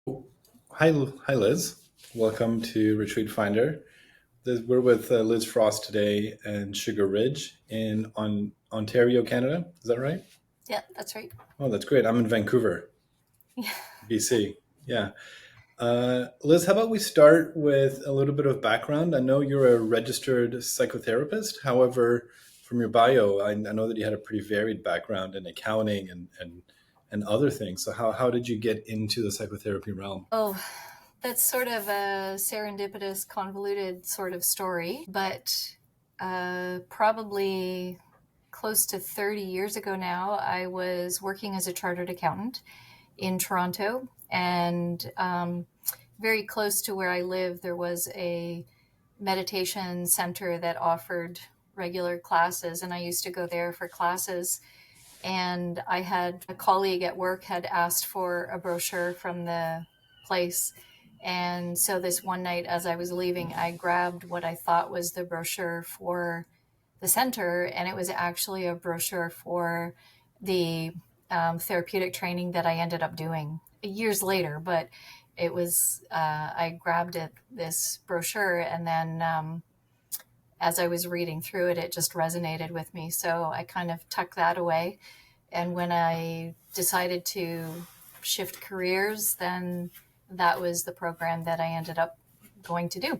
Hi, Liz. Welcome to Retreat Finder. We're with Liz Frost today in Sugar Ridge in Ontario, Canada. Is that right? Yeah, that's right. Oh, that's great. I'm in Vancouver, Yeah. BC. Yeah. Liz, how about we start with a little bit of background? I know you're a registered psychotherapist. However, from your bio, I know that you had a pretty varied background in accounting and other things. So how did you get into the psychotherapy realm? Oh, that's sort of a serendipitous, convoluted sort of story, but probably close to 30 years ago now, I was working as a chartered accountant in Toronto, and very close to where I live, there was a meditation center that offered regular classes, and I used to go there for classes. And I had a colleague at work had asked for a brochure from the place. And so this one night as I was leaving, I grabbed what I thought was the brochure for the center, and it was actually a brochure for the therapeutic training that I ended up doing years later. But it was, I grabbed this brochure, and then as I was reading through it, it just resonated with me. So I kind of tucked that away. And when I decided to shift careers, then that was the program that I ended up going to do.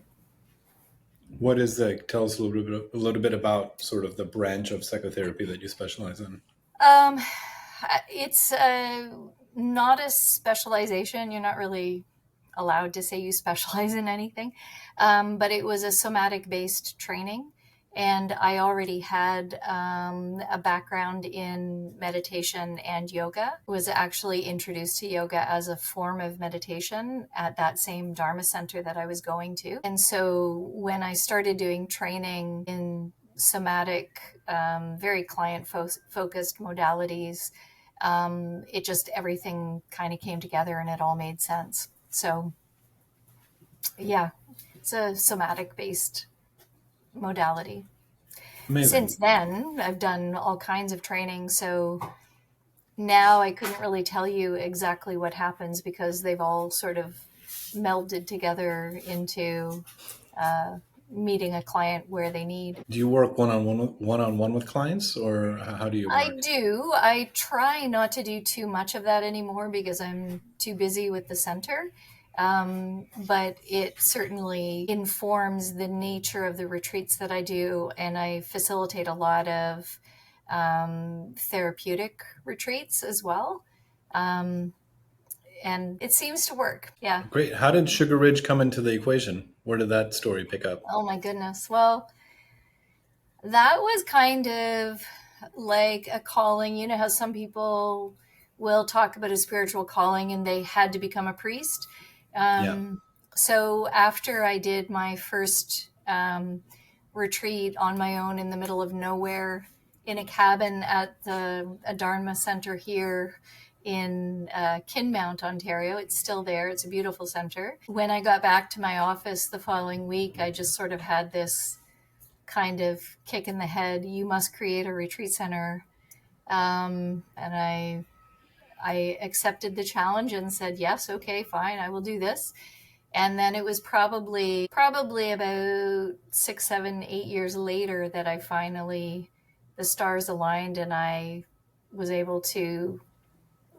What is tell us a little bit about sort of the branch of psychotherapy that you specialize in. Um, it's not a specialization. You're not really allowed to say you specialize in anything, but it was a somatic based training. And I already had a background in meditation and yoga. Was actually introduced to yoga as a form of meditation at that same Dharma center that I was going to. And so when I started doing training in somatic, very client focused modalities, it just everything kind of came together and it all made sense. So, yeah, it's a somatic based modality. Amazing. Since then, I've done all kinds of training. So now I couldn't really tell you exactly what happens because they've all sort of melded together into meeting a client where they need. Do you work one on one with clients, or how do you I work? do. I try not to do too much of that anymore because I'm too busy with the center. But it certainly informs the nature of the retreats that I do, and I facilitate a lot of therapeutic retreats as well. Um, and it seems to work. Yeah. Great. How did Sugar Ridge come into the equation? Where did that story pick up? Oh my goodness. Well, that was kind of like a calling. You know how some people will talk about a spiritual calling and they had to become a priest. Yeah. So after I did my first retreat on my own in the middle of nowhere in a cabin at the a Dharma center here in Kinmount, Ontario. It's still there. It's a beautiful center. When I got back to my office the following week, I just sort of had this kind of kick in the head. You must create a retreat center. And I accepted the challenge and said, yes, okay, fine, I will do this. And then it was probably about 6, 7, 8 years later that I finally the stars aligned and I was able to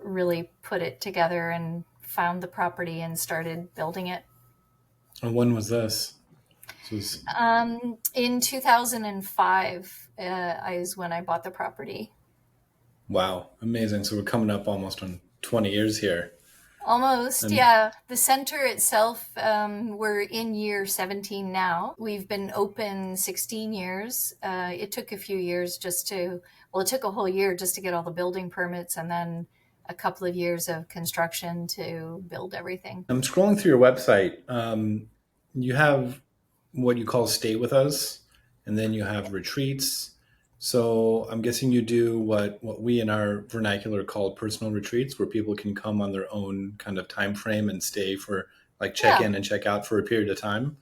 really put it together and found the property and started building it. And when was this? This was In 2005 is when I bought the property. wow, amazing. So we're coming up almost on 20 years here. Almost, And yeah. The center itself, we're in year 17 now. We've been open 16 years. It took a few years it took a whole year just to get all the building permits and then a couple of years of construction to build everything. I'm scrolling through your website. You have what you call stay with us, and then you have retreats. So I'm guessing you do what we in our vernacular call personal retreats, where people can come on their own kind of time frame and stay for like check Yeah, in and check out for a period of time.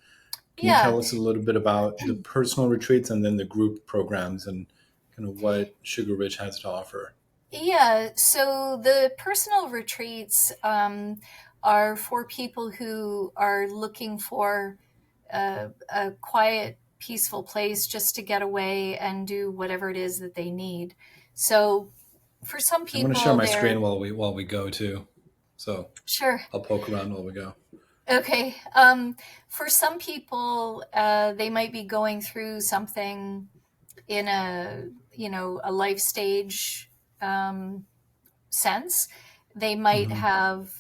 Can you yeah. tell us a little bit about the personal retreats and then the group programs and kind of what Sugar Ridge has to offer? Yeah, so the personal retreats are for people who are looking for a quiet, peaceful place just to get away and do whatever it is that they need. So for some I'm going to share people, my they're screen while we go too, so sure. I'll poke around while we go. Okay. For some people, they might be going through something in a life stage um, sense. They might Hmm. have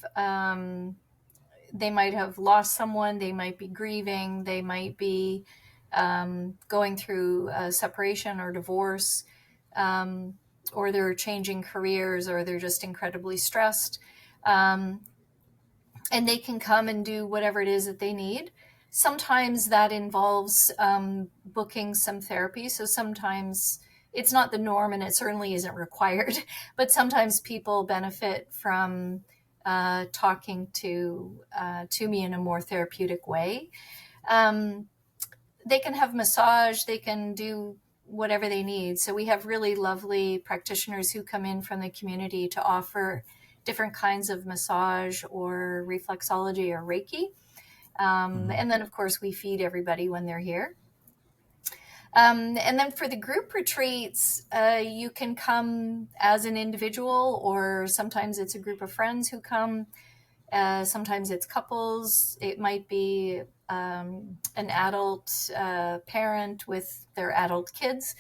they might have lost someone. They might be grieving. They might be going through a separation or divorce, um, or they're changing careers, or they're just incredibly stressed. Um, and they can come and do whatever it is that they need. Sometimes that involves booking some therapy. So sometimes it's not the norm and it certainly isn't required, but sometimes people benefit from talking to me in a more therapeutic way. Um, they can have massage, they can do whatever they need. So we have really lovely practitioners who come in from the community to offer different kinds of massage or reflexology or Reiki. Hmm. And then, of course, we feed everybody when they're here. And then for the group retreats, you can come as an individual, or sometimes it's a group of friends who come. Sometimes it's couples. It might be an adult parent with their adult kids.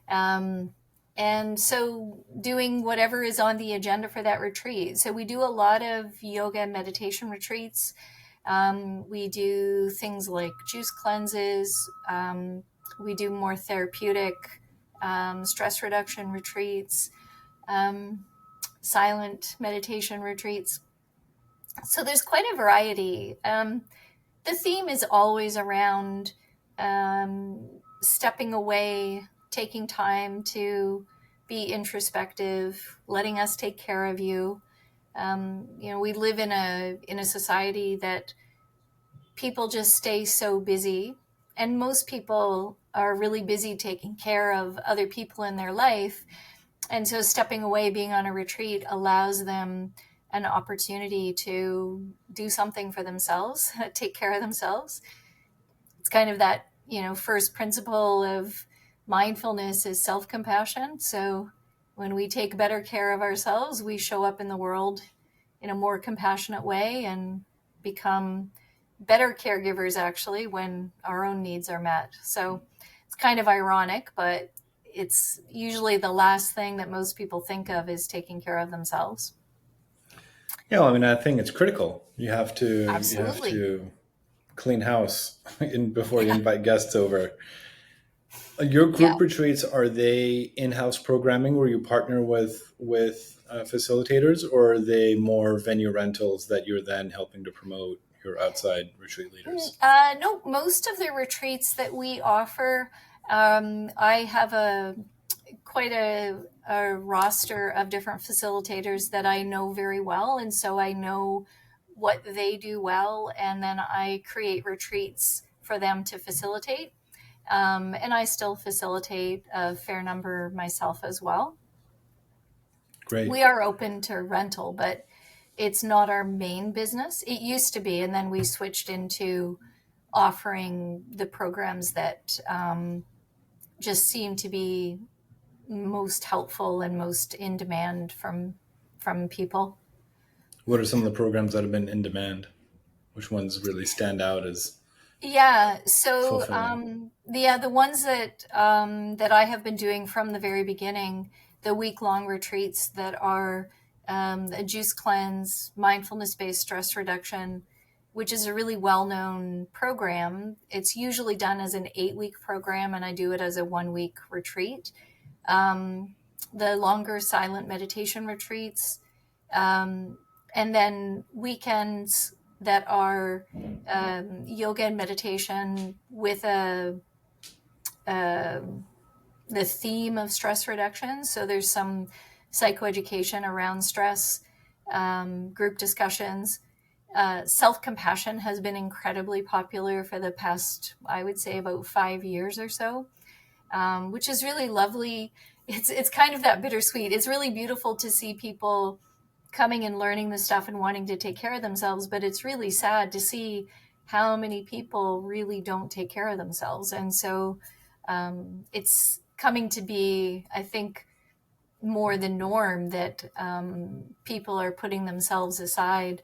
Um, and so doing whatever is on the agenda for that retreat. So we do a lot of yoga and meditation retreats. We do things like juice cleanses. We do more therapeutic stress reduction retreats, um, silent meditation retreats. So there's quite a variety. The theme is always around stepping away, taking time to be introspective, letting us take care of you. We live in a society that people just stay so busy, and most people are really busy taking care of other people in their life, and so stepping away, being on a retreat, allows them an opportunity to do something for themselves, take care of themselves. It's kind of that, first principle of mindfulness is self compassion. So when we take better care of ourselves, we show up in the world in a more compassionate way and become better caregivers actually when our own needs are met. So it's kind of ironic, but it's usually the last thing that most people think of is taking care of themselves. Yeah, well, I mean, I think it's critical. You have to Absolutely. clean house before you Yeah. invite guests over. Your Yeah. group retreats, are they in-house programming where you partner with facilitators, or are they more venue rentals that you're then helping to promote your outside retreat leaders? No, most of the retreats that we offer, I have quite a roster of different facilitators that I know very well, and so I know what they do well, and then I create retreats for them to facilitate. And I still facilitate a fair number myself as well. Great. We are open to rental, but it's not our main business. It used to be, and then we switched into offering the programs that just seem to be most helpful and most in demand from people. What are some of the programs that have been in demand? Which ones really stand out as Yeah, so fulfilling? the ones that I have been doing from the very beginning, the week long retreats that are a juice cleanse, mindfulness based stress reduction, which is a really well known program. It's usually done as an 8 week program, and I do it as a 1 week retreat. Um, the longer silent meditation retreats, um, and then weekends that are yoga and meditation with a the theme of stress reduction. So there's some psychoeducation around stress, group discussions. Self compassion has been incredibly popular for the past, I would say, about 5 years or so, which is really lovely. it's kind of that bittersweet. It's really beautiful to see people coming and learning this stuff and wanting to take care of themselves, but it's really sad to see how many people really don't take care of themselves. And so it's coming to be, I think, more the norm that people are putting themselves aside,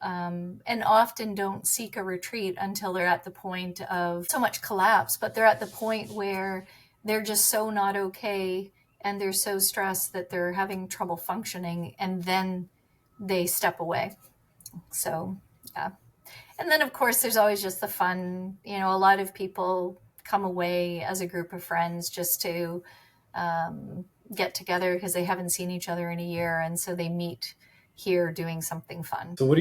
and often don't seek a retreat until they're at the point of so much collapse, but they're at the point where they're just so not okay and they're so stressed that they're having trouble functioning, and then they step away. So, yeah. And then, of course, there's always just the fun. A lot of people come away as a group of friends just to um, get together because they haven't seen each other in a year. And so they meet here doing something fun. So what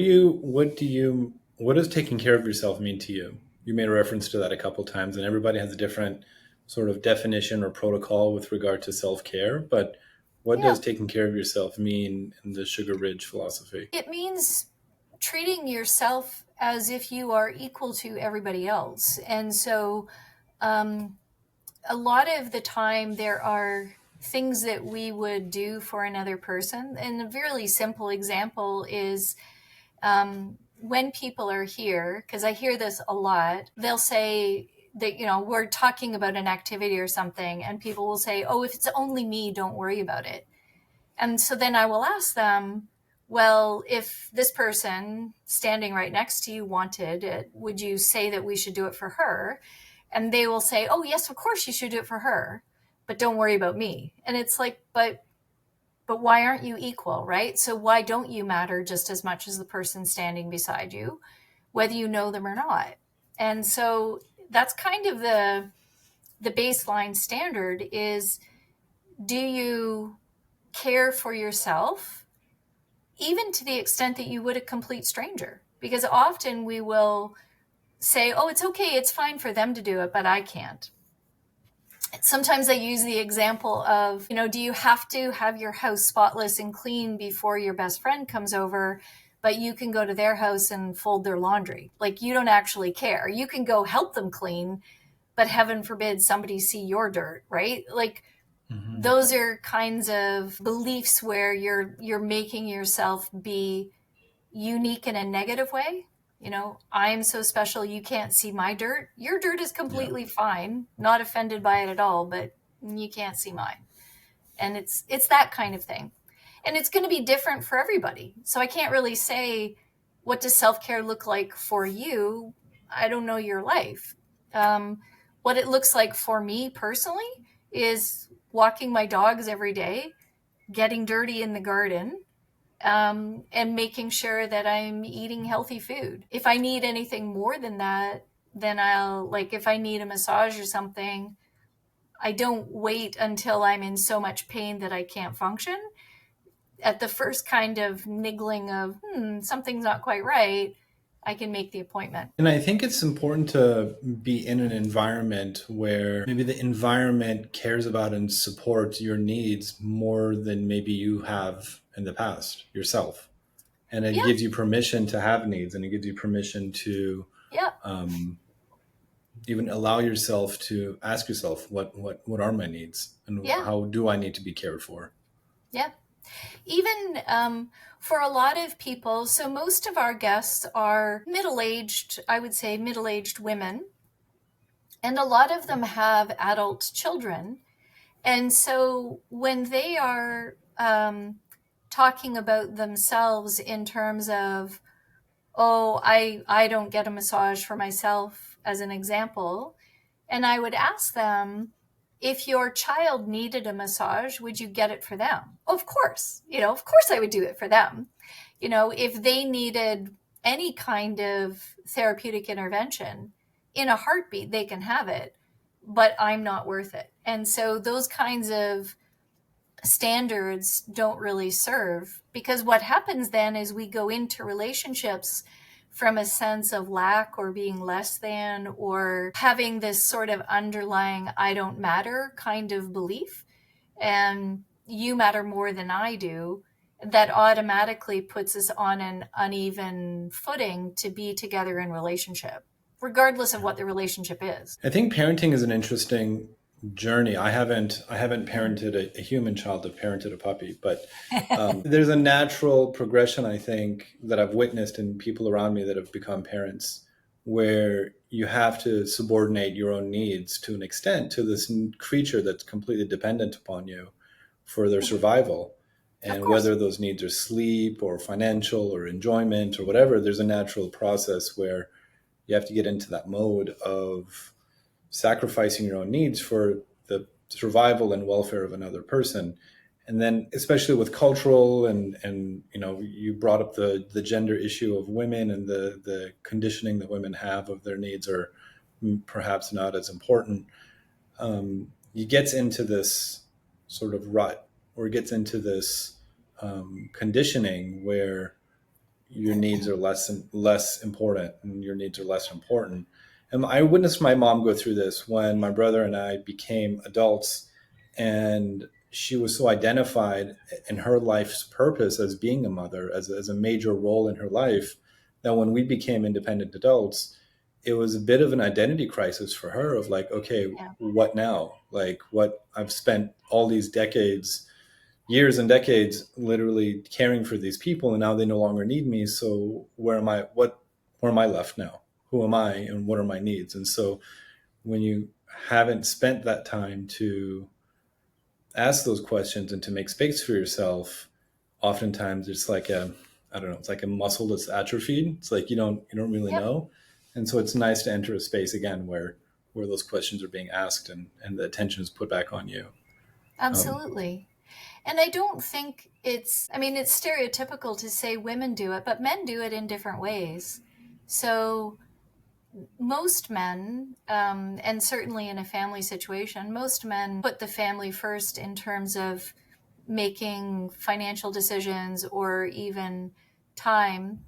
does taking care of yourself mean to you? You made a reference to that a couple times, and everybody has a different sort of definition or protocol with regard to self-care, but what Yeah, does taking care of yourself mean in the Sugar Ridge philosophy? it means treating yourself as if you are equal to everybody else. And so um, a lot of the time there are things that we would do for another person. And a really simple example is when people are here, because I hear this a lot, they'll say that, we're talking about an activity or something, and people will say, oh, if it's only me, don't worry about it. And so then I will ask them, well, if this person standing right next to you wanted it, would you say that we should do it for her? And they will say, oh, yes, of course you should do it for her, but don't worry about me. And it's like, but why aren't you equal, right? So why don't you matter just as much as the person standing beside you, whether you know them or not? And so that's kind of the baseline standard is, do you care for yourself, even to the extent that you would a complete stranger? Because often we will say, oh, it's okay, it's fine for them to do it, but I can't. Sometimes I use the example of, do you have to have your house spotless and clean before your best friend comes over, but you can go to their house and fold their laundry? Like, you don't actually care. You can go help them clean, but heaven forbid somebody see your dirt, right? Like, Hmm. those are kinds of beliefs where you're making yourself be unique in a negative way. I'm so special, you can't see my dirt. Your dirt is Yeah. completely fine, not offended by it at all, but you can't see mine. And it's that kind of thing. And it's going to be different for everybody. So I can't really say, what does self-care look like for you? I don't know your life. Um, what it looks like for me personally is walking my dogs every day, getting dirty in the garden, and making sure that I'm eating healthy food. If I need anything more than that, then like, if I need a massage or something, I don't wait until I'm in so much pain that I can't function. At the first kind of niggling of, something's not quite right, I can make the appointment. And I think it's important to be in an environment where maybe the environment cares about and supports your needs more than maybe you have in the past yourself. And it Yeah, gives you permission to have needs, and it gives you permission to yeah, um, even allow yourself to ask yourself, what are my needs and yeah, how do I need to be cared for? yeah. Even for a lot of people, so most of our guests are middle aged, I would say middle aged women, and a lot of them have adult children. And so when they are talking about themselves in terms of, oh, I don't get a massage for myself, as an example, and I would ask them, if your child needed a massage, would you get it for them? Of course, of course I would do it for them. If they needed any kind of therapeutic intervention, in a heartbeat, they can have it, but I'm not worth it. And so those kinds of standards don't really serve, because what happens then is we go into relationships from a sense of lack or being less than, or having this sort of underlying I don't matter kind of belief, and you matter more than I do, that automatically puts us on an uneven footing to be together in relationship, regardless of what the relationship is. I think parenting is an interesting journey. I haven't parented a human child. I've parented a puppy, but there's a natural progression, I think, that I've witnessed in people around me that have become parents, where you have to subordinate your own needs to an extent to this creature that's completely dependent upon you for their Mhm. survival. Of And course. whether those needs are sleep or financial or enjoyment or whatever, there's a natural process where you have to get into that mode of sacrificing your own needs for the survival and welfare of another person. And then especially with cultural and you brought up the gender issue of women and the conditioning that women have of their needs are perhaps not as important. He gets into this sort of rut, or gets into this conditioning where your needs are less important and your needs are less important. And I witnessed my mom go through this when my brother and I became adults, and she was so identified in her life's purpose as being a mother, as a major role in her life, that when we became independent adults, it was a bit of an identity crisis for her of like, okay, Yeah. what now? Like, what I've spent all these decades, years and decades literally caring for these people, and now they no longer need me. So where am I left now? Who am I and what are my needs? And so when you haven't spent that time to ask those questions and to make space for yourself, oftentimes it's like a, I don't know, it's like a muscle that's atrophied. It's like you don't really Yep. know. And so it's nice to enter a space again where those questions are being asked, and the attention is put back on you. Um, Absolutely. And I don't think I mean, it's stereotypical to say women do it, but men do it in different ways. So most men, and certainly in a family situation, most men put the family first in terms of making financial decisions or even time.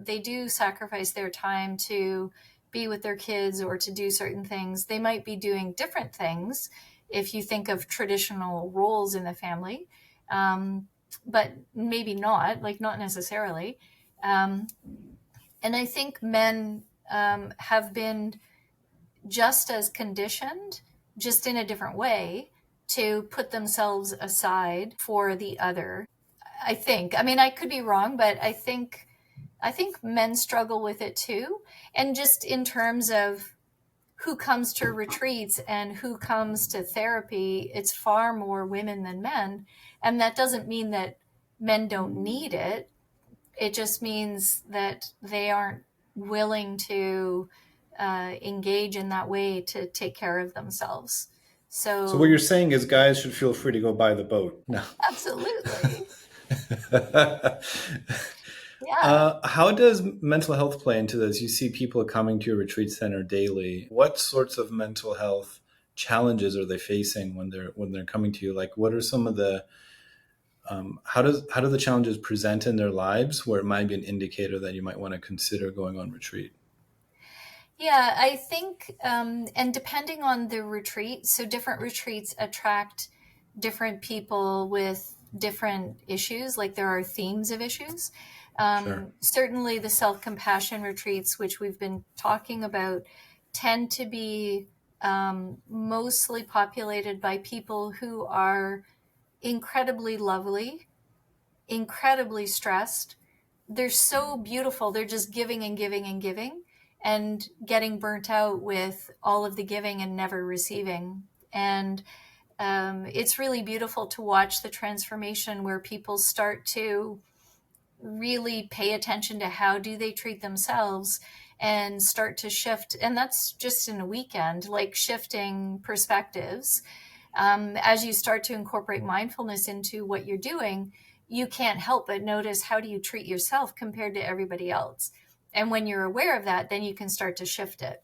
They do sacrifice their time to be with their kids or to do certain things. They might be doing different things if you think of traditional roles in the family, um, but maybe not, like not necessarily. Um, and I think men have been just as conditioned, just in a different way, to put themselves aside for the other. I think. I mean, I could be wrong, but I think men struggle with it too. And just in terms of who comes to retreats and who comes to therapy, it's far more women than men. And that doesn't mean that men don't need it. It just means that they aren't willing to engage in that way to take care of themselves. so what you're So, saying is guys should feel free to go buy the boat. No. absolutely. Yeah. How does mental health play into this? You see people coming to your retreat center daily. What sorts of mental health challenges are they facing when they're coming to you? Like, what are some of the how do the challenges present in their lives where it might be an indicator that you might want to consider going on retreat? Yeah, I think, and depending on the retreat, so different retreats attract different people with different issues, like there are themes of issues. Sure. Certainly, the self compassion retreats, which we've been talking about, tend to be mostly populated by people who are incredibly lovely, incredibly stressed. They're so beautiful. They're just giving and giving and giving and getting burnt out with all of the giving and never receiving. And it's really beautiful to watch the transformation where people start to really pay attention to how do they treat themselves and start to shift. And that's just in a weekend, like shifting perspectives. As you start to incorporate mindfulness into what you're doing, you can't help but notice how do you treat yourself compared to everybody else. And when you're aware of that, then you can start to shift it.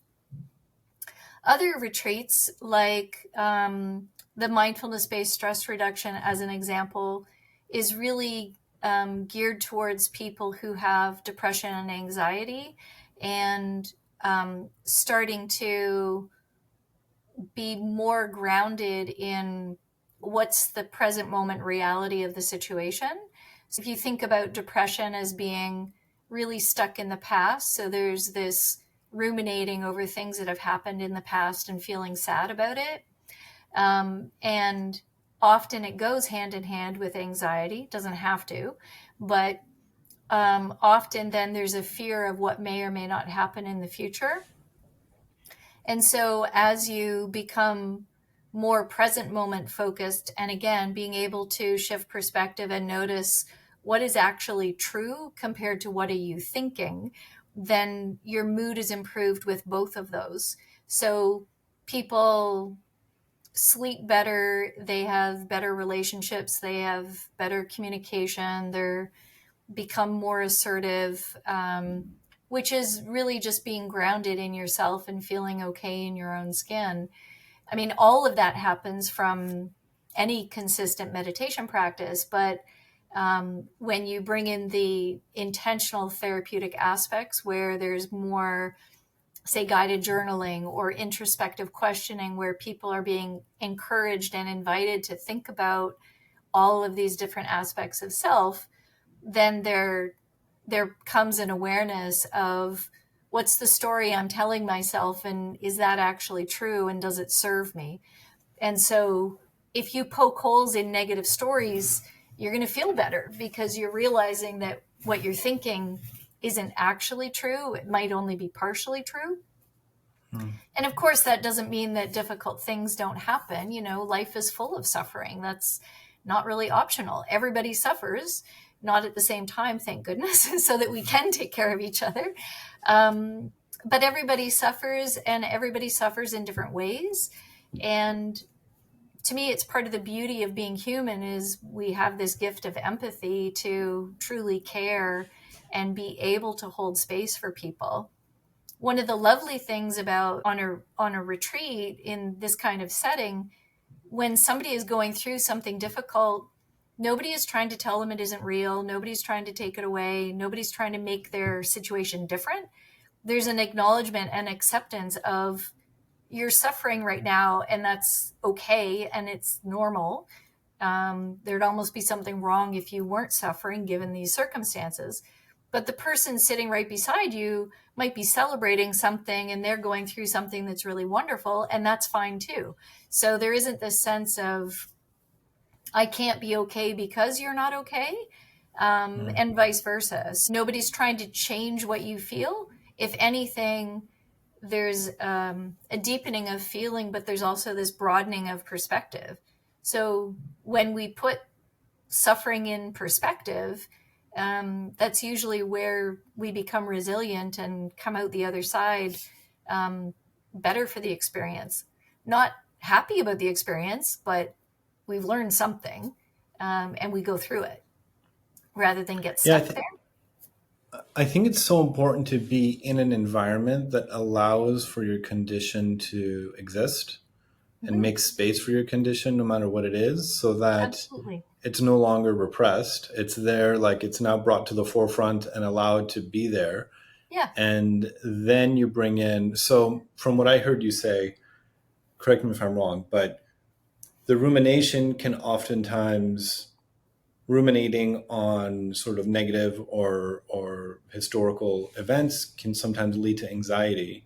Other retreats, like the mindfulness based stress reduction, as an example, is really geared towards people who have depression and anxiety and starting to be more grounded in what's the present moment reality of the situation. So if you think about depression as being really stuck in the past, so there's this ruminating over things that have happened in the past and feeling sad about it. And often it goes hand in hand with anxiety, doesn't have to, but often then there's a fear of what may or may not happen in the future. And so as you become more present moment focused, and again, being able to shift perspective and notice what is actually true compared to what are you thinking, then your mood is improved with both of those. So people sleep better, they have better relationships, they have better communication, they're become more assertive, which is really just being grounded in yourself and feeling okay in your own skin. I mean, all of that happens from any consistent meditation practice, but when you bring in the intentional therapeutic aspects where there's more, say, guided journaling or introspective questioning, where people are being encouraged and invited to think about all of these different aspects of self, then there comes an awareness of what's the story I'm telling myself, and is that actually true, and does it serve me? And so if you poke holes in negative stories, you're going to feel better because you're realizing that what you're thinking isn't actually true. It might only be partially true. Mm. And of course, that doesn't mean that difficult things don't happen. You know, life is full of suffering. That's not really optional. Everybody suffers, not at the same time, thank goodness, so that we can take care of each other. Um, but everybody suffers, and everybody suffers in different ways. And to me, it's part of the beauty of being human is we have this gift of empathy to truly care and be able to hold space for people. One of the lovely things about on a retreat in this kind of setting, when somebody is going through something difficult, nobody is trying to tell them it isn't real, nobody's trying to take it away, nobody's trying to make their situation different. There's an acknowledgement and acceptance of you're suffering right now, and that's okay and it's normal. There'd almost be something wrong if you weren't suffering given these circumstances. But the person sitting right beside you might be celebrating something and they're going through something that's really wonderful, and that's fine too. So there isn't this sense of, I can't be okay because you're not okay, Mm. and vice versa. So nobody's trying to change what you feel. If anything, there's a deepening of feeling, but there's also this broadening of perspective. So when we put suffering in perspective, that's usually where we become resilient and come out the other side um, better for the experience. Not happy about the experience, but we've learned something, and we go through it rather than get Yeah, stuck there. I think it's so important to be in an environment that allows for your condition to exist and Mhm. makes space for your condition, no matter what it is, so that Absolutely. it's no longer repressed. It's there, like it's now brought to the forefront and allowed to be there. Yeah. And then you bring in, so from what I heard you say, correct me if I'm wrong, but the rumination can oftentimes ruminating on sort of negative or historical events can sometimes lead to anxiety,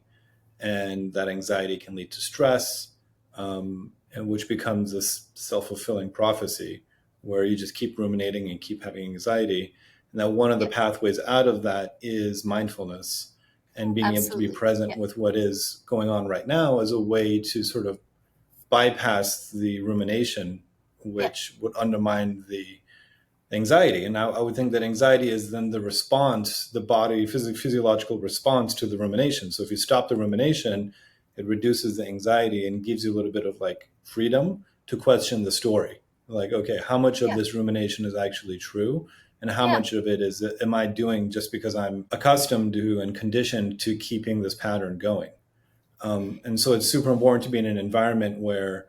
and that anxiety can lead to stress, and which becomes this self-fulfilling prophecy where you just keep ruminating and keep having anxiety. And that one of the Yeah. pathways out of that is mindfulness and being able to be Absolutely. present Yeah. with what is going on right now as a way to sort of bypass the rumination, Yeah. which would undermine the anxiety. And I would think that anxiety is then the response, the body physiological response to the rumination. So if you stop the rumination, it reduces the anxiety and gives you a little bit of like freedom to question the story. Like, okay, how much of Yeah. this rumination is actually true? And how Yeah. much of it is, am I doing just because I'm accustomed to and conditioned to keeping this pattern going? And so it's super important to be in an environment where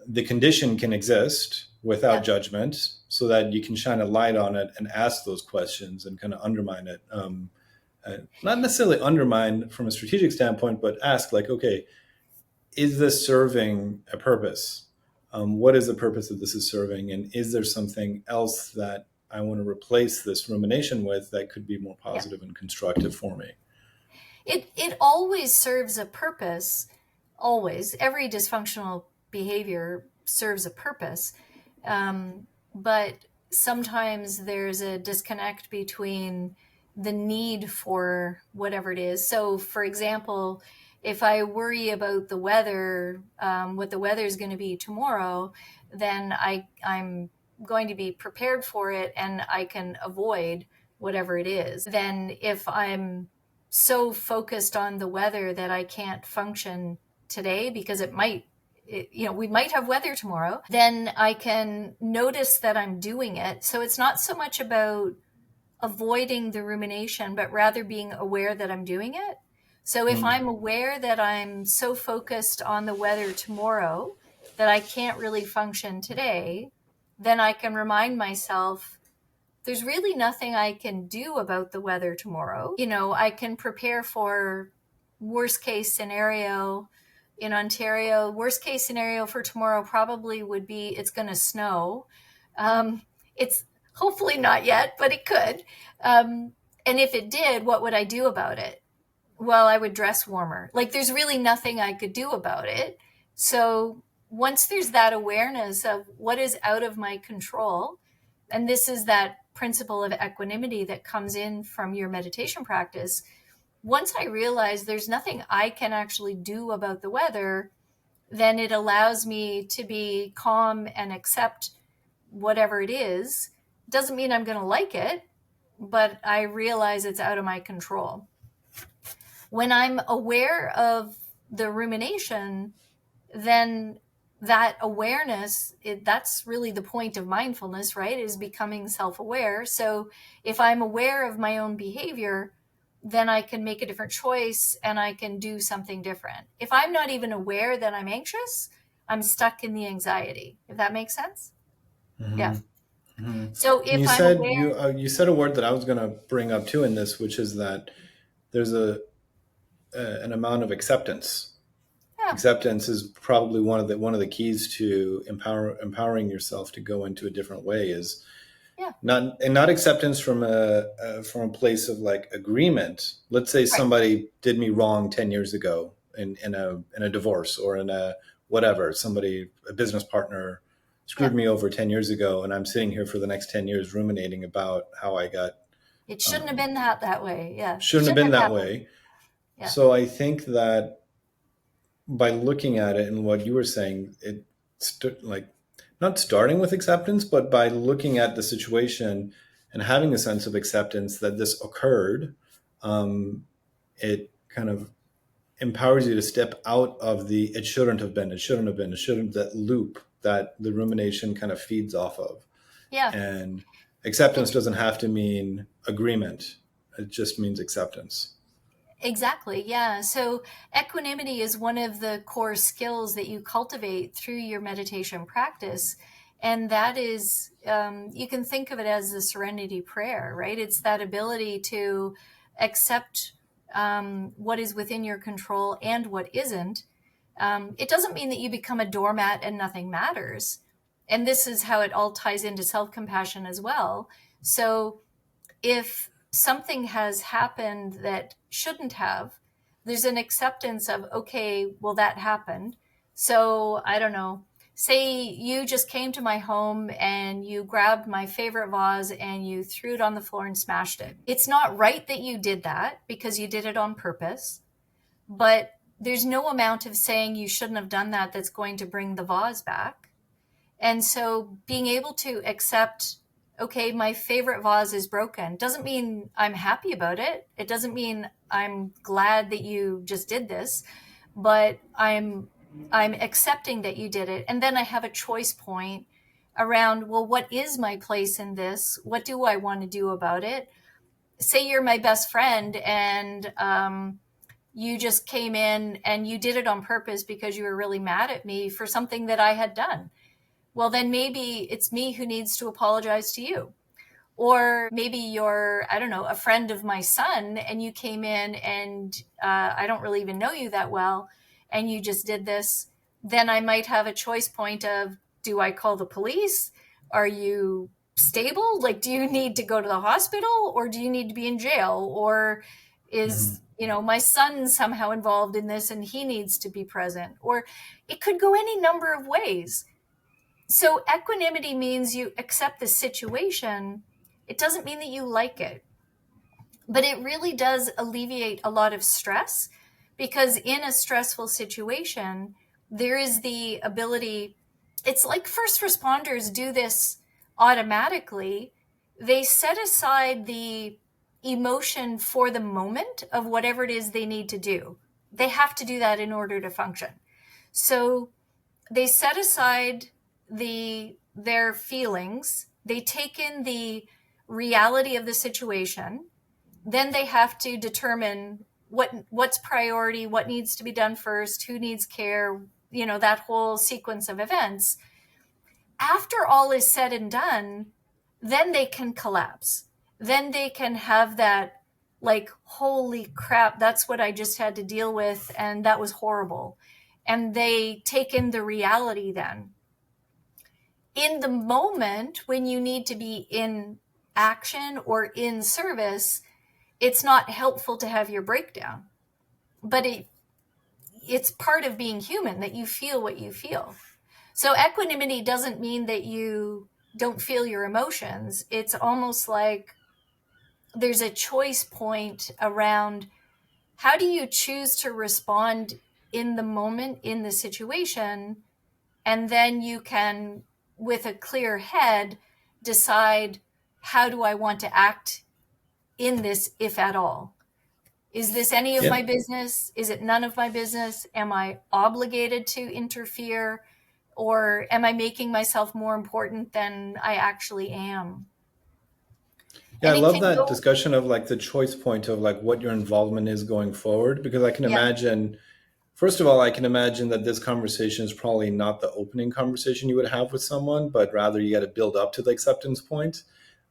the condition can exist without Yeah. judgment so that you can shine a light on it and ask those questions and kind of undermine it. Not necessarily undermine from a strategic standpoint, but ask, like, okay, is this serving a purpose? What is the purpose that this is serving? And is there something else that I want to replace this rumination with that could be more Yeah. positive and constructive for me? It always serves a purpose. Always, every dysfunctional behavior serves a purpose. But sometimes there's a disconnect between the need for whatever it is. So, for example, if I worry about the weather, what the weather is going to be tomorrow, then I'm going to be prepared for it and I can avoid whatever it is. Then, if I'm so focused on the weather that I can't function today because we might have weather tomorrow, then I can notice that I'm doing it. So it's not so much about avoiding the rumination, but rather being aware that I'm doing it. So if Mm. I'm aware that I'm so focused on the weather tomorrow that I can't really function today, then I can remind myself there's really nothing I can do about the weather tomorrow. I can prepare for worst case scenario in Ontario. Worst case scenario for tomorrow probably would be it's going to snow. It's hopefully not yet, but it could. And if it did, what would I do about it? Well, I would dress warmer. Like there's really nothing I could do about it. So once there's that awareness of what is out of my control, and this is that principle of equanimity that comes in from your meditation practice. Once I realize there's nothing I can actually do about the weather, then it allows me to be calm and accept whatever it is. Doesn't mean I'm going to like it, but I realize it's out of my control. When I'm aware of the rumination, then that awareness, that's really the point of mindfulness, right? Is becoming self-aware. So if I'm aware of my own behavior, then I can make a different choice and I can do something different. If I'm not even aware that I'm anxious, I'm stuck in the anxiety, if that makes sense. Yeah. Hmm. Hmm. So And if I'm aware, you said a word that I was going to bring up too in this, which is that there's an amount of acceptance. yeah, Acceptance is probably one of the keys to empowering yourself to go into a different way. Is yeah, not acceptance from a place of like agreement. Let's say right, somebody did me wrong 10 years ago in a divorce, or in a whatever, a business partner yeah. screwed me over 10 years ago, and I'm sitting here for the next 10 years ruminating about how I got It shouldn't have um, been that way. Yeah. shouldn't have Shouldn't been have that happened. way. Yeah. So I think that by looking at it and what you were saying, like not starting with acceptance, but by looking at the situation and having a sense of acceptance that this occurred, um, it kind of empowers you to step out of the it shouldn't have been, it shouldn't have been, it shouldn't, that loop that the rumination kind of feeds off of. Yeah. And acceptance It's doesn't have to mean agreement, it just means acceptance. Exactly. Yeah. So equanimity is one of the core skills that you cultivate through your meditation practice. And that is, you can think of it as the serenity prayer, right? It's that ability to accept what is within your control and what isn't. It doesn't mean that you become a doormat and nothing matters. And this is how it all ties into self compassion as well. So if something has happened that shouldn't have, there's an acceptance of, okay, well, that happened. So I don't know. Say you just came to my home and you grabbed my favorite vase and you threw it on the floor and smashed it. It's not right that you did that because you did it on purpose, but there's no amount of saying you shouldn't have done that that's going to bring the vase back. And so being able to accept, okay, my favorite vase is broken doesn't mean I'm happy about it. It doesn't mean I'm glad that you just did this, but I'm accepting that you did it. And then I have a choice point around, well, what is my place in this? What do I want to do about it? Say you're my best friend and you just came in and you did it on purpose because you were really mad at me for something that I had done. Well, then maybe it's me who needs to apologize to you. Or maybe you're, I don't know, a friend of my son and you came in and I don't really even know you that well and you just did this. Then I might have a choice point of, do I call the police? Are you stable? Like, do you need to go to the hospital or do you need to be in jail? Or Is, Hmm. my son somehow involved in this and he needs to be present? Or it could go any number of ways. So equanimity means you accept the situation. It doesn't mean that you like it, but it really does alleviate a lot of stress, because in a stressful situation, there is the ability. It's like first responders do this automatically. They set aside the emotion for the moment of whatever it is they need to do. They have to do that in order to function. So they set aside their feelings, they take in the reality of the situation, then they have to determine what's priority, what needs to be done first, who needs care, that whole sequence of events. After all is said and done, then they can collapse. Then they can have that, like, holy crap, that's what I just had to deal with, and that was horrible. And they take in the reality then. In the moment when you need to be in action or in service, it's not helpful to have your breakdown, but it's part of being human that you feel what you feel. So equanimity doesn't mean that you don't feel your emotions. It's almost like there's a choice point around how do you choose to respond in the moment, in the situation, and then you can, with a clear head, decide, how do I want to act in this, if at all? Is this any of Yeah. my business? Is it none of my business? Am I obligated to interfere? Or am I making myself more important than I actually am? Yeah, I And it love can that go, discussion of like the choice point of like what your involvement is going forward, because I can yeah. imagine, first of all, I can imagine that this conversation is probably not the opening conversation you would have with someone, but rather you got to build up to the acceptance point.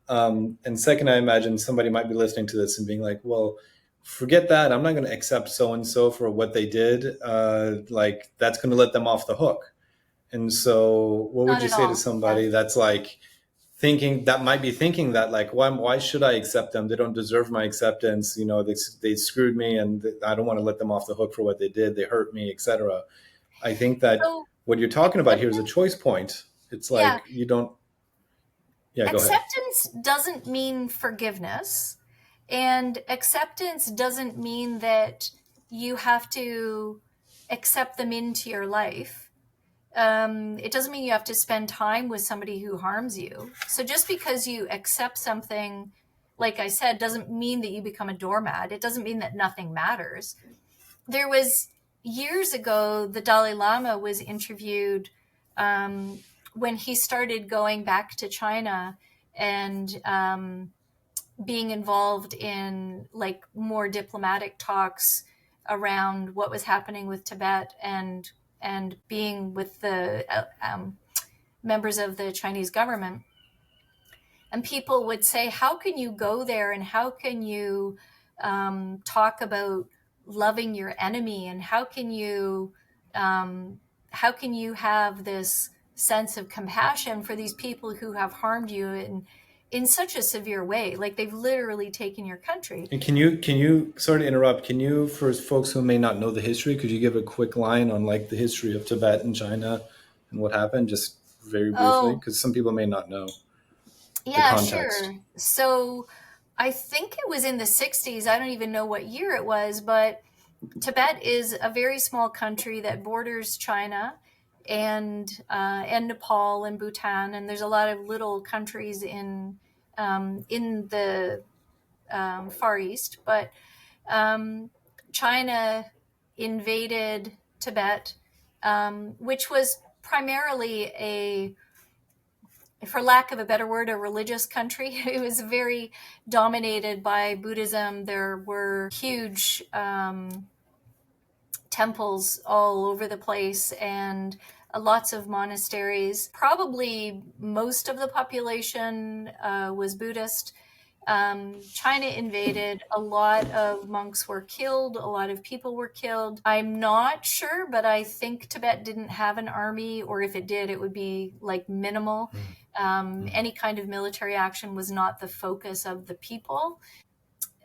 And second, I imagine somebody might be listening to this and being like, well, forget that. I'm not going to accept so and so for what they did. Like, that's going to let them off the hook. And so, what would Not you at say to all. Yeah. somebody that's like thinking that might be thinking that like, why should I accept them? They don't deserve my acceptance. You know, they screwed me, and I don't want to let them off the hook for what they did. They hurt me, etc. I think that So what you're talking about here is a acceptance, choice point. It's yeah. like you don't. Yeah, go ahead. Acceptance doesn't mean forgiveness. And acceptance doesn't mean that you have to accept them into your life. It doesn't mean you have to spend time with somebody who harms you. So just because you accept something, like I said, doesn't mean that you become a doormat. It doesn't mean that nothing matters. There was, years ago, the Dalai Lama was interviewed, when he started going back to China and being involved in like more diplomatic talks around what was happening with Tibet, and being with the members of the Chinese government. And people would say, how can you go there and how can you talk about loving your enemy, and um, how can you have this sense of compassion for these people who have harmed you in such a severe way, like they've literally taken your country. And can you sorry to interrupt? Can you, for folks who may not know the history, could you give a quick line on like the history of Tibet and China and what happened, just very briefly, Oh, because some people may not know the yeah, context. sure. So I think it was in the 60s. I don't even know what year it was, but Tibet is a very small country that borders China and Nepal and Bhutan, and there's a lot of little countries in the Far East. But um, China invaded Tibet, which was primarily for lack of a better word, a religious country. It was very dominated by Buddhism. There were huge temples all over the place, and lots of monasteries. Probably most of the population was Buddhist. China invaded. A lot of monks were killed. A lot of people were killed. I'm not sure, but I think Tibet didn't have an army, or if it did, it would be like minimal. Mm. Any kind of military action was not the focus of the people.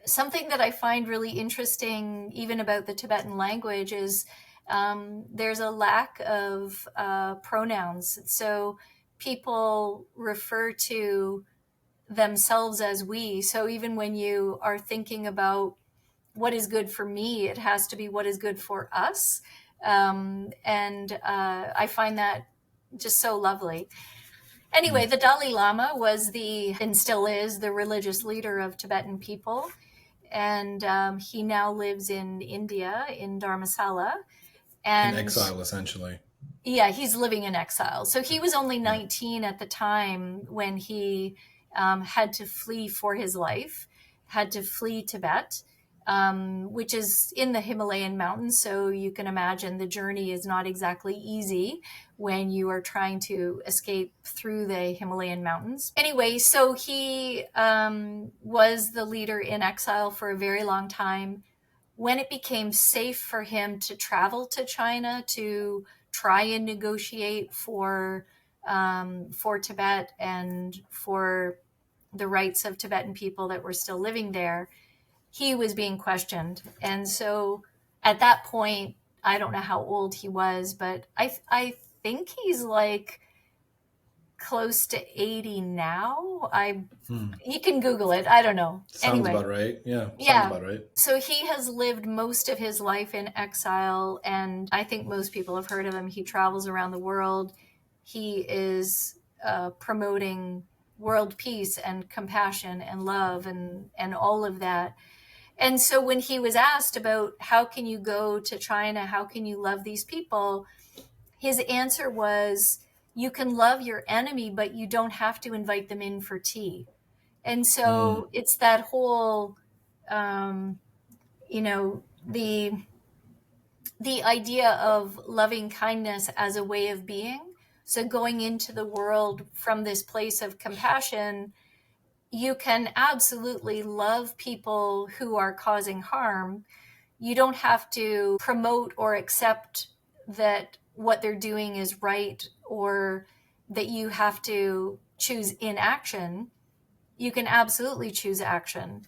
something that I find really interesting, even about the Tibetan language, is there's a lack of pronouns. So people refer to themselves as we. So even when you are thinking about what is good for me, it has to be what is good for us. And I find that just so lovely. Anyway, Mm. the Dalai Lama was and still is, the religious leader of Tibetan people. And he now lives in India, in Dharamsala. In And exile, essentially. yeah, he's living in exile. So he was only Yeah. 19 at the time when he had to flee for his life, had to flee Tibet, which is in the Himalayan mountains. So you can imagine the journey is not exactly easy when you are trying to escape through the Himalayan mountains. Anyway, so he was the leader in exile for a very long time. When it became safe for him to travel to China to try and negotiate for Tibet and for the rights of Tibetan people that were still living there, he was being questioned. And so at that point, I don't know how old he was, but I think he's like close to 80 now. I Mm. You can Google it. I don't know. Sounds Anyway, about right. Yeah, sounds yeah. about right. So he has lived most of his life in exile, and I think most people have heard of him. He travels around the world. He is promoting world peace and compassion and love and all of that. And so when he was asked about how can you go to China, how can you love these people, his answer was, you can love your enemy, but you don't have to invite them in for tea. And Mm. so it's that whole um, you know the idea of loving kindness as a way of being. So going into the world from this place of compassion, you can absolutely love people who are causing harm. You don't have to promote or accept that what they're doing is right, or that you have to choose inaction. You can absolutely choose action.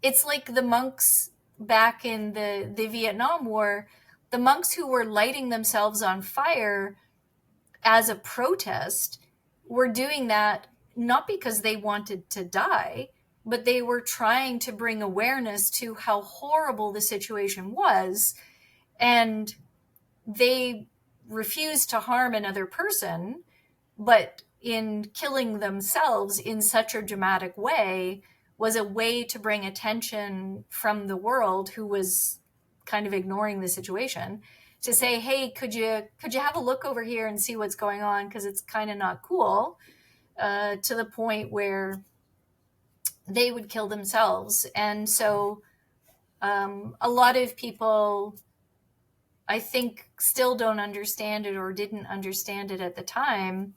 It's like the monks back in the Vietnam War, the monks who were lighting themselves on fire as a protest were doing that not because they wanted to die, but they were trying to bring awareness to how horrible the situation was. And they refused to harm another person, but in killing themselves in such a dramatic way was a way to bring attention from the world, who was kind of ignoring the situation, to say, hey, could you have a look over here and see what's going on, because it's kind of not cool, to the point where they would kill themselves. And so a lot of people, I think, still don't understand it or didn't understand it at the time.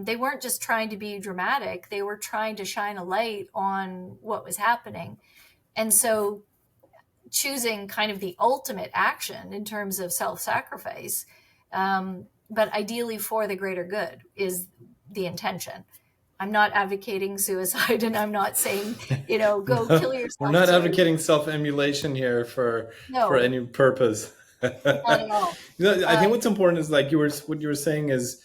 They weren't just trying to be dramatic, they were trying to shine a light on what was happening. And so choosing kind of the ultimate action in terms of self sacrifice, but ideally for the greater good, is the intention. I'm not advocating suicide, and I'm not saying, go kill We're yourself not too. advocating self-emulation here for No, any purpose. not at all. I Uh, think what's important is like what you were saying is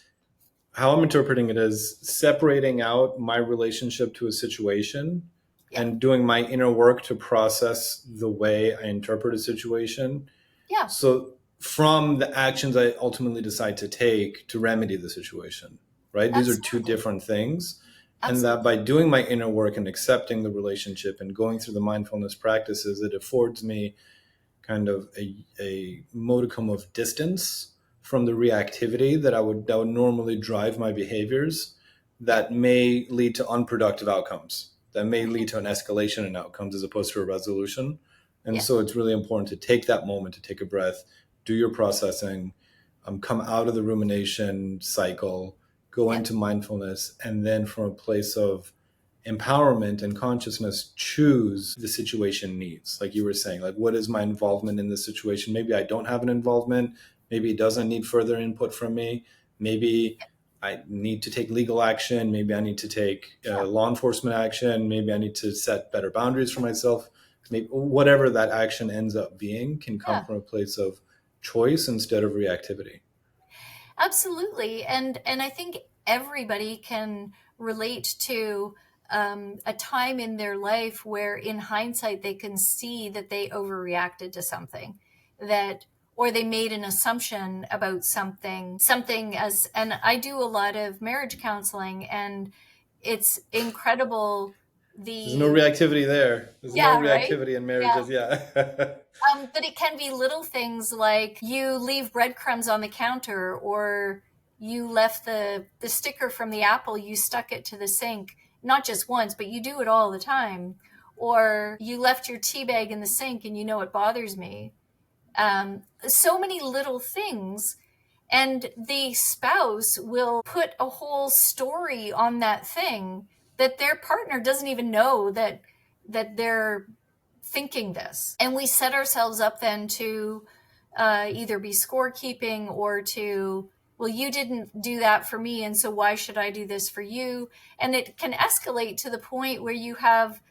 how I'm interpreting it is separating out my relationship to a situation yeah, and doing my inner work to process the way I interpret a situation. yeah, So from the actions I ultimately decide to take to remedy the situation, right? These are two absolutely, different things. And that absolutely, by doing my inner work and accepting the relationship and going through the mindfulness practices, it affords me kind of a modicum of distance from the reactivity that would normally drive my behaviors yeah, that may lead to unproductive outcomes, that may mhm, lead to an escalation in outcomes as opposed to a resolution. And yeah, so it's really important to take that moment to take a breath, do your processing, come out of the rumination cycle, go yeah, into mindfulness, and then from a place of empowerment and consciousness choose the situation needs, like you were saying, like what is my involvement in this situation. Maybe I don't have an involvement, maybe it doesn't need further input from me, maybe I need to take legal action, maybe I need to take yeah, law enforcement action, maybe I need to set better boundaries for myself. maybe whatever that action ends up being can come Yeah. from a place of choice instead of reactivity. Absolutely. And I think everybody can relate to a time in their life where in hindsight they can see that they overreacted to something, that or they made an assumption about something as and I do a lot of marriage counseling, and it's incredible There's no the reactivity there. There's no yeah, right? reactivity in Yeah. marriages. Yeah. But it can be little things like you leave breadcrumbs on the counter, or you left the sticker from the apple, you stuck it to the sink, not just once, but you do it all the time. Or you left your tea bag in the sink and you know it bothers me. So many little things. And the spouse will put a whole story on that thing that their partner doesn't even know that they're thinking this. And we set ourselves up then to either be scorekeeping or to, well, you didn't do that for me, and so why should I do this for you? And it can escalate to the point where you have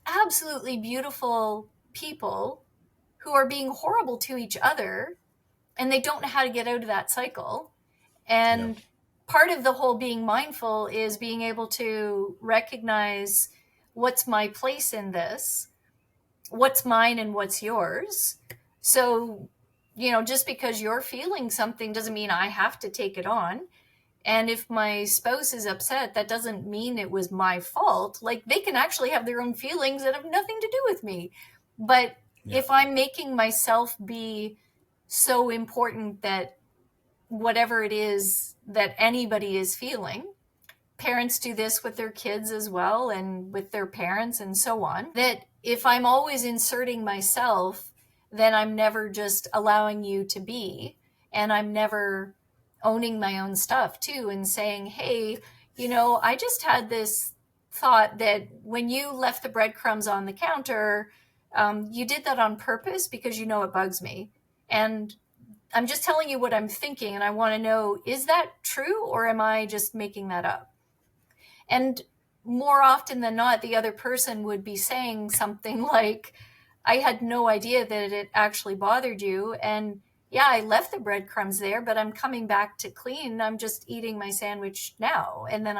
absolutely beautiful people who are being horrible to each other, and they don't know how to get out of that cycle. Yeah. And part of the whole being mindful is being able to recognize what's my place in this, what's mine and what's yours. So, just because you're feeling something doesn't mean I have to take it on. And if my spouse is upset, that doesn't mean it was my fault. Like, they can actually have their own feelings that have nothing to do with me. But Yeah. if I'm making myself be so important that whatever it is that anybody is feeling, parents do this with their kids as well, and with their parents and so on, that if I'm always inserting myself, then I'm never just allowing you to be, and I'm never owning my own stuff too and saying, hey, I just had this thought that when you left the breadcrumbs on the counter, you did that on purpose because it bugs me, and I'm just telling you what I'm thinking, and I want to know, is that true, or am I just making that up? And more often than not, the other person would be saying something like, I had no idea that it actually bothered you. And yeah, I left the breadcrumbs there, but I'm coming back to clean. I'm just eating my sandwich now. And then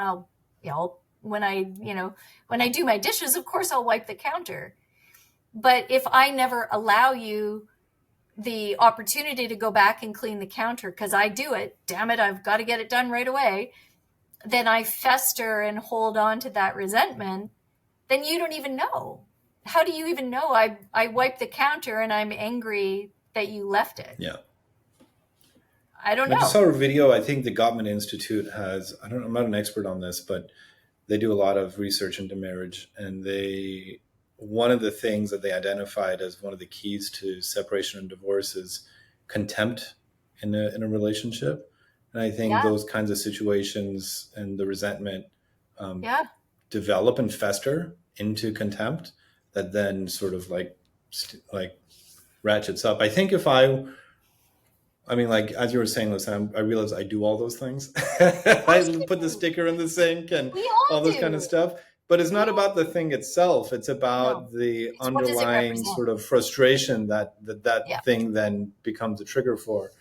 when I do my dishes, of course, I'll wipe the counter. But if I never allow you the opportunity to go back and clean the counter, because I do it, damn it, I've got to get it done right away, then I fester and hold on to that resentment, then you don't even know. How do you even know I wiped the counter and I'm angry that you left it? Yeah. I don't And I just saw know. a video. I think the Gottman Institute has, I don't, I'm not an expert on this, but they do a lot of research into marriage. And one of the things that they identified as one of the keys to separation and divorce is contempt in a relationship. And I think Yeah, those kinds of situations and the resentment um, yeah, develop and fester into contempt that then sort of like ratchets up. I think if I mean, like as you were saying, listen, I realize I do all those things. of course I you put the do. sticker in the sink and We all all this kind of do. stuff. But it's We not all about the thing itself. It's no. about the It's what does it underlying represent? sort of frustration that Yeah, thing then becomes a trigger for.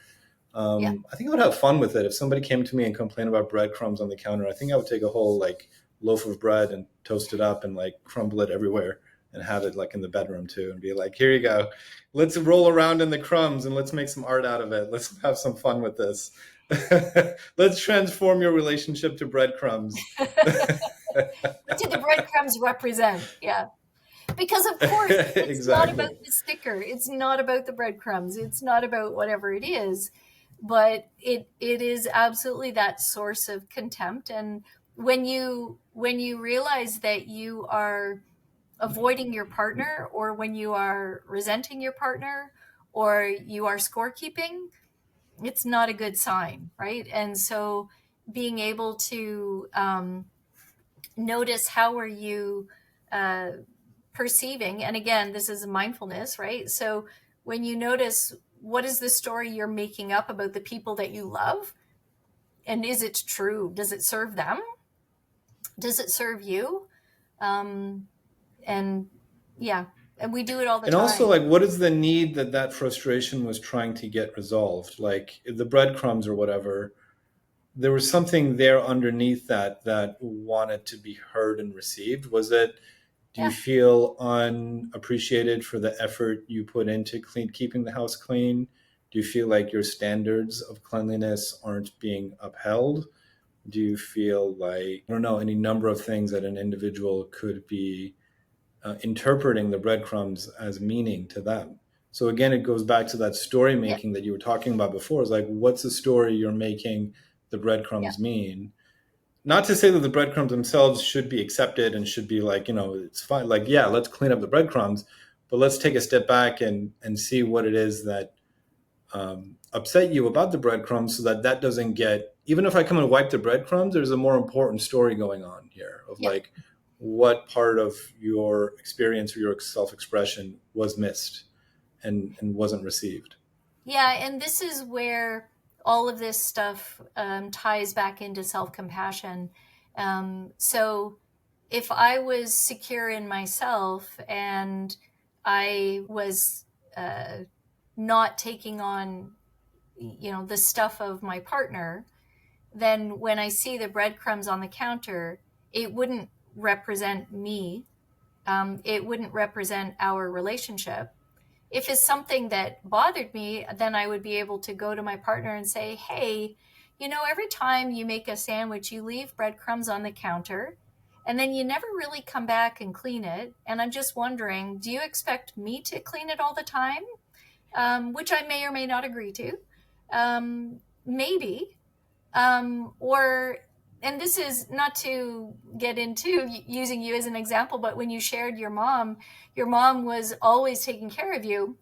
yeah. I think I would have fun with it if somebody came to me and complained about breadcrumbs on the counter. I think I would take a whole like loaf of bread and toast it up and like crumble it everywhere and have it like in the bedroom too and be like, here you go. Let's roll around in the crumbs and let's make some art out of it. Let's have some fun with this. Let's transform your relationship to breadcrumbs. What do the breadcrumbs represent? Yeah. Because of course it's not about Exactly. the sticker, it's not about the breadcrumbs, it's not about whatever it is, but it is absolutely that source of contempt. And when you realize that you are avoiding your partner, or when you are resenting your partner, or you are scorekeeping, it's not a good sign, right? And so being able to notice, how are you uh, perceiving, and again, this is mindfulness, right? So when you notice, what is the story you're making up about the people that you love, and is it true? Does it serve them? Does it serve you? um, and yeah, And we do it all the And also, time. like, what is the need that that frustration was trying to get resolved? Like the breadcrumbs or whatever, there was something there underneath that that wanted to be heard and received. Was it, do you Yeah. feel unappreciated for the effort you put into keeping the house clean? Do you feel like your standards of cleanliness aren't being upheld? Do you feel like, I don't know, any number of things that an individual could be interpreting the breadcrumbs as meaning to them? So again, it goes back to that story Yeah. making that you were talking about before. It's like, what's the story you're making the Yeah. breadcrumbs mean? Not to say that the breadcrumbs themselves should be accepted and should be like, it's fine. Like, yeah, let's clean up the breadcrumbs, but let's take a step back and see what it is that upset you about the breadcrumbs, so that that doesn't get, even if I come and wipe the breadcrumbs, there's a more important story going on here of Yeah. like what part of your experience or your self-expression was missed and wasn't received. Yeah. And this is where all of this stuff ties back into self compassion. So if I was secure in myself and I was uh, not taking on, the stuff of my partner, then when I see the breadcrumbs on the counter, it wouldn't represent me. It wouldn't represent our relationship. If it's something that bothered me, then I would be able to go to my partner and say, hey, every time you make a sandwich, you leave breadcrumbs on the counter and then you never really come back and clean it. And I'm just wondering, do you expect me to clean it all the time? Which I may or may not agree to. Maybe. Or, and this is not to get into using you as an example, but when you shared your mom was always taking care of you.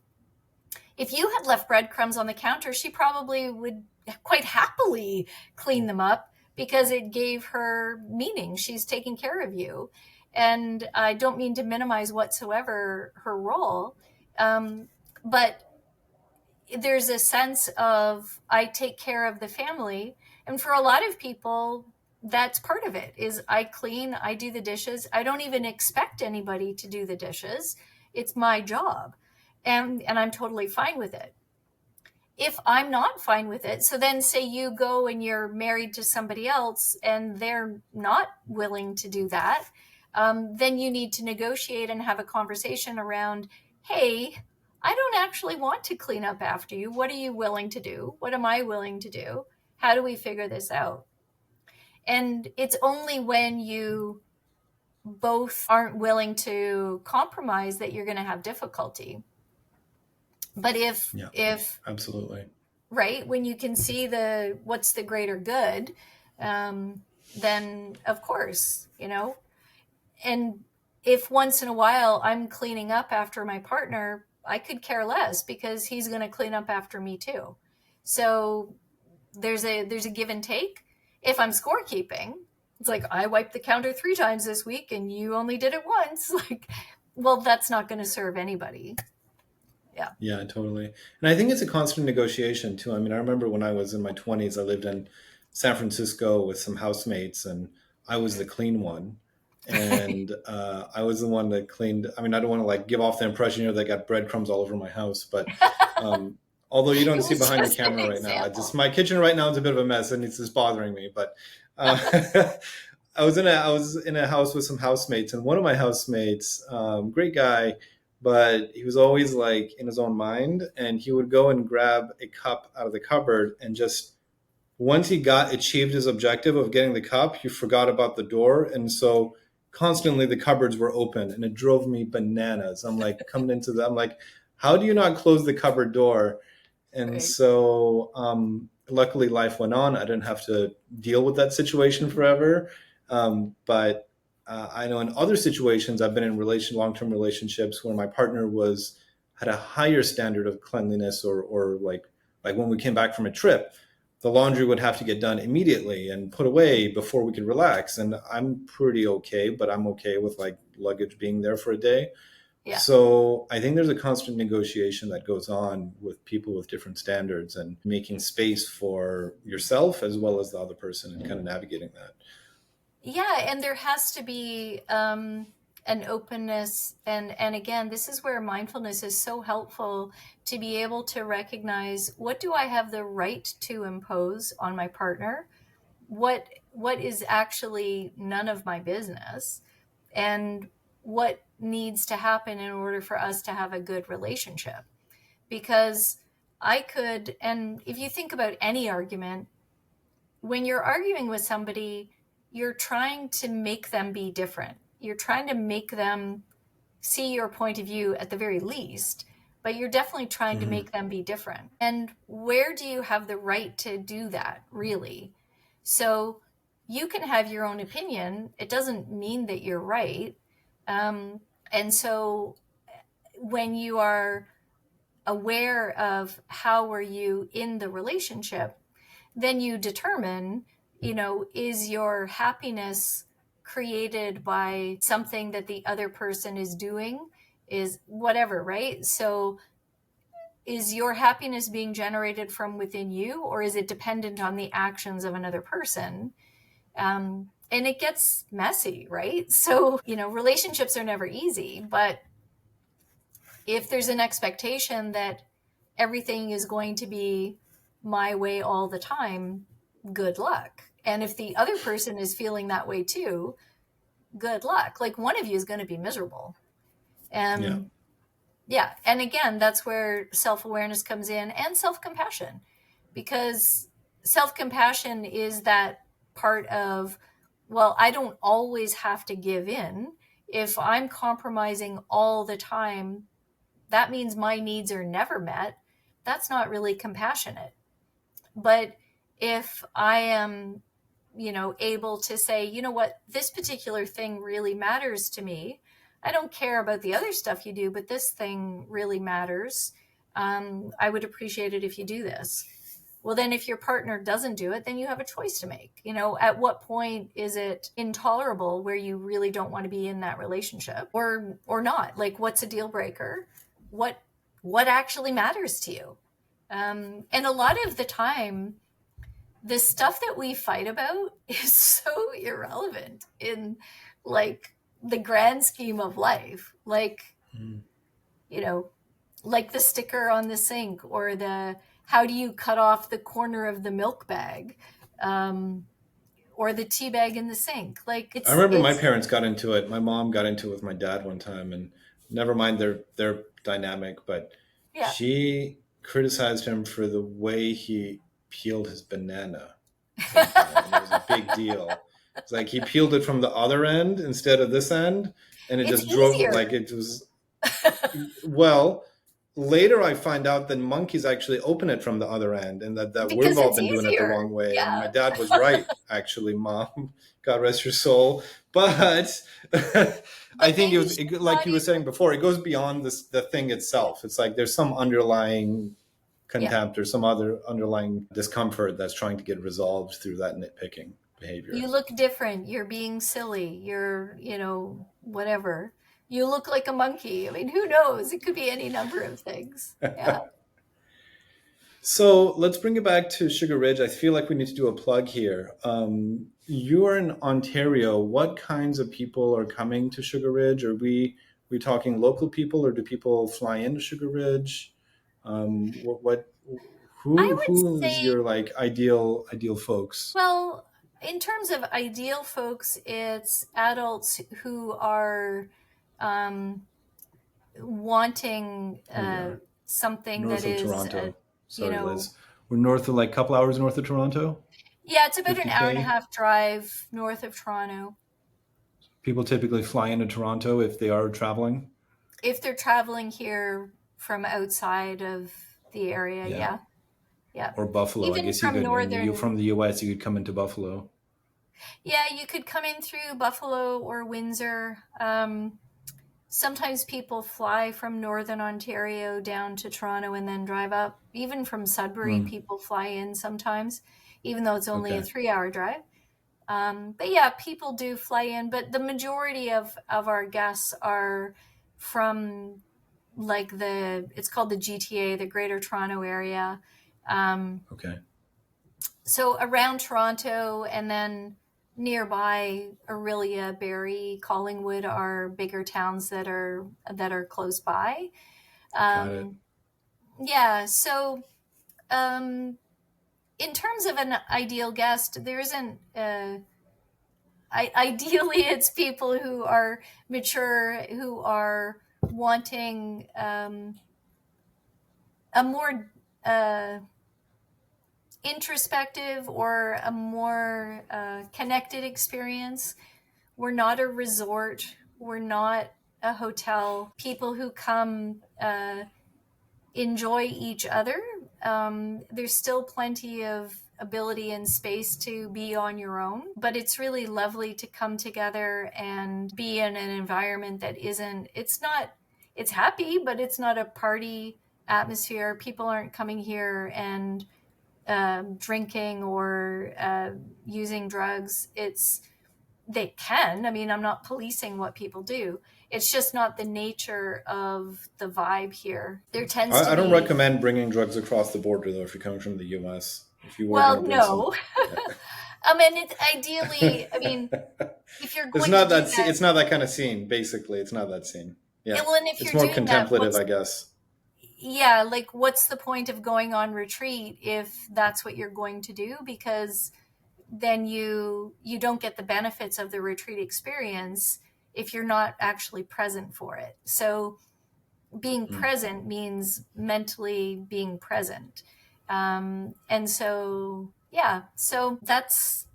If you had left breadcrumbs on the counter, she probably would quite happily clean them up because it gave her meaning. She's taking care of you. And I don't mean to minimize whatsoever her role. Um, but there's a sense of I take care of the family. And for a lot of people, that's part of it is I clean, I do the dishes. I don't even expect anybody to do the dishes. It's my job. And I'm totally fine with it. If I'm not fine with it, so then say you go and you're married to somebody else and they're not willing to do that, then you need to negotiate and have a conversation around, hey, I don't actually want to clean up after you. What are you willing to do? What am I willing to do? How do we figure this out? And it's only when you both aren't willing to compromise that you're going to have difficulty. But if Yeah, if absolutely. right, when you can see the what's the greater good, um, then of course, and if once in a while I'm cleaning up after my partner, I could care less because he's going to clean up after me too. So there's a give and take. If I'm scorekeeping, it's like I wiped the counter 3 times this week and you only did it once. Like, well, that's not going to serve anybody. Yeah. Yeah, totally. And I think it's a constant negotiation too. I mean, I remember when I was in my 20s, I lived in San Francisco with some housemates, and I was the clean one. And I was the one that cleaned. I mean, I don't want to like give off the impression here that I got breadcrumbs all over my house, but um, although you don't It see was behind the just an camera right now, I just example. my kitchen right now is a bit of a mess, and it's just bothering me. But uh, I was in a house with some housemates, and one of my housemates, great guy, but he was always like in his own mind, and he would go and grab a cup out of the cupboard and just, once he got achieved his objective of getting the cup, he forgot about the door, and so constantly the cupboards were open, and it drove me bananas. I'm like coming into the, I'm like, how do you not close the cupboard door? And Right. so, luckily, life went on. I didn't have to deal with that situation forever. But I know in other situations, I've been in long-term relationships where my partner was had a higher standard of cleanliness, or like when we came back from a trip, the laundry would have to get done immediately and put away before we could relax. And I'm pretty okay, but I'm okay with like luggage being there for a day. Yeah. So I think there's a constant negotiation that goes on with people with different standards, and making space for yourself as well as the other person and kind of navigating that. Yeah, and there has to be and openness. And again, this is where mindfulness is so helpful, to be able to recognize, what do I have the right to impose on my partner, what is actually none of my business, and what needs to happen in order for us to have a good relationship. Because I could, and if you think about any argument, when you're arguing with somebody, you're trying to make them be different. You're trying to make them see your point of view at the very least, but you're definitely trying to Hmm. make them be different. And where do you have the right to do that, really? So you can have your own opinion. It doesn't mean that you're right. Um, and so when you are aware of how are you in the relationship, then you determine, is your happiness created by something that the other person is doing, is whatever, right? So is your happiness being generated from within you, or is it dependent on the actions of another person? And it gets messy, right? So, relationships are never easy, but if there's an expectation that everything is going to be my way all the time, good luck. And if the other person is feeling that way too, good luck. Like, one of you is going to be miserable. Yeah. And yeah. And again, that's where self awareness comes in, and self compassion, because self compassion is that part of, well, I don't always have to give in. If I'm compromising all the time, that means my needs are never met. That's not really compassionate. But if I am, able to say, you know what, this particular thing really matters to me. I don't care about the other stuff you do, but this thing really matters. I would appreciate it if you do this. Well, then if your partner doesn't do it, then you have a choice to make. At what point is it intolerable where you really don't want to be in that relationship, or not? Like, what's a deal breaker? What what actually matters to you? And a lot of the time, the stuff that we fight about is so irrelevant in, like, the grand scheme of life. Like, Mm. you know, like the sticker on the sink, or the how do you cut off the corner of the milk bag, um, or the tea bag in the sink. Like, I remember my parents got into it. My mom got into it with my dad one time, and never mind their dynamic, but yeah. she criticized him for the way he peeled his banana one time, and it was a big deal. It's like he peeled it from the other end instead of this end, and it It's just drove like easier it was. Well, later I find out that monkeys actually open it from the other end, and that we've because all it's been doing it the easier. wrong way. And my Yeah. dad was right, actually, Mom. God rest your soul. But I But think then it you was should like not you were even. saying before. It goes beyond the thing Yeah. itself. It's like there's some underlying Yeah. contempt or some other underlying discomfort that's trying to get resolved through that nitpicking behavior. You look different. You're being silly. You're, whatever. You look like a monkey. I mean, who knows? It could be any number of things. Yeah. So let's bring it back to Sugar Ridge. I feel like we need to do a plug here. You are in Ontario. What kinds of people are coming to Sugar Ridge? Are we talking local people, or do people fly into Sugar Ridge? What I would who is say, your like ideal folks? well, in terms of ideal folks, it's adults who are, um, wanting Here we are, something that north of is, Toronto. you Sorry, know, Liz. We're north of like a couple hours north of Toronto. yeah, it's about an hour and a 50K. half drive north of Toronto. People typically fly into Toronto if they are traveling. If they're traveling here from outside of the area, Yeah. yeah. Yeah. Or Buffalo. I Even guess you from could, and you from northern, the U.S. You could come into Buffalo. yeah, you could come in through Buffalo or Windsor. Sometimes people fly from northern Ontario down to Toronto and then drive up. Even from Sudbury, Hmm. people fly in sometimes, even though it's only a Okay. 3 hour drive. But yeah, people do fly in, but the majority of our guests are from, like, it's called the GTA, the Greater Toronto Area. Um, Okay. so around Toronto, and then nearby, Aurelia, Barrie, Collingwood are bigger towns that are close by. Got it. Um, yeah, so um, in terms of an ideal guest, there isn't. Ideally, it's people who are mature, who are wanting a more introspective or a more connected experience. We're not a resort. We're not a hotel. People who come enjoy each other. There's still plenty of ability and space to be on your own, but it's really lovely to come together and be in an environment that isn't, it's not, it's happy, but it's not a party atmosphere. People aren't coming here and drinking or using drugs. They can. I mean, I'm not policing what people do. It's just not the nature of the vibe here. There tends to I don't be, recommend bringing drugs across the border though. If you're coming from the U.S., if you were going to well, bring some, no. yeah. I mean, it's ideally, I mean, if you're It's going to not do that. that, It's not that kind of scene. Basically, it's not that scene. Yeah, well, and if it's you're more doing that, contemplative, I guess. yeah, like what's the point of going on retreat if that's what you're going to do? Because then you don't get the benefits of the retreat experience if you're not actually present for it. So being Mm. present means mentally being present. And so, yeah, so that's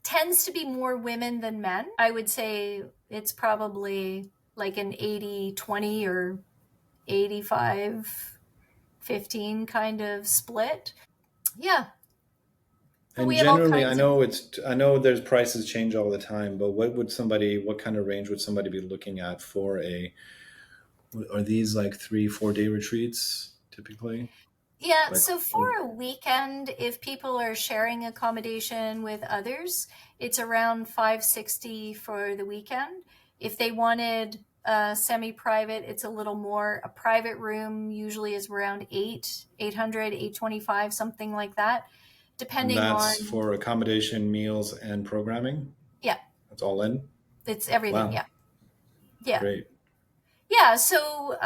tends to be more women than men. I would say it's probably like an 80-20 or 85-15 kind of split. Yeah, but And we have all generally, kinds of. I know there's prices change all the time, but what kind of range would somebody be looking at for a? Are these like 3 4 day retreats typically? Yeah, Like, so for a weekend, if people are sharing accommodation with others, it's around 560 for the weekend. If they wanted semi-private, it's a little more. A private room usually is around 800, 825, something like that, and depending that's on, for accommodation, meals, and programming. yeah, That's all in. it's everything. Wow, Yeah. Yeah. great. Yeah, so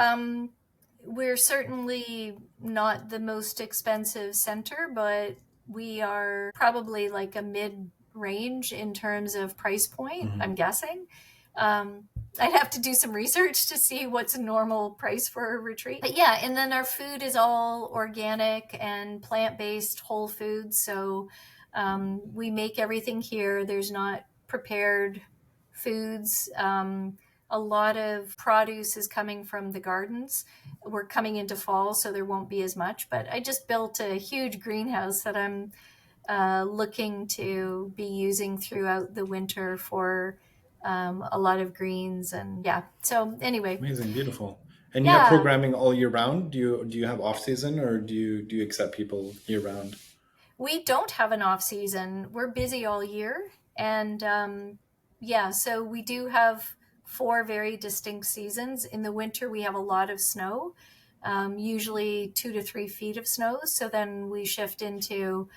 we're certainly not the most expensive center, but we are probably like a mid range in terms of price point, Hmm. I'm guessing. Um, I'd have to do some research to see what's a normal price for a retreat. But yeah, and then our food is all organic and plant based whole foods. So we make everything here. There's not prepared foods. A lot of produce is coming from the gardens. We're coming into fall, so there won't be as much. But I just built a huge greenhouse that I'm looking to be using throughout the winter for a lot of greens. And yeah, so anyway, Amazing, beautiful. And you have yeah, programming all year round. Do you have off season, or do you accept people year round? we don't have an off season. We're busy all year. And yeah, so we do have four very distinct seasons. In the winter, we have a lot of snow, usually 2 to 3 feet of snow. So then we shift into,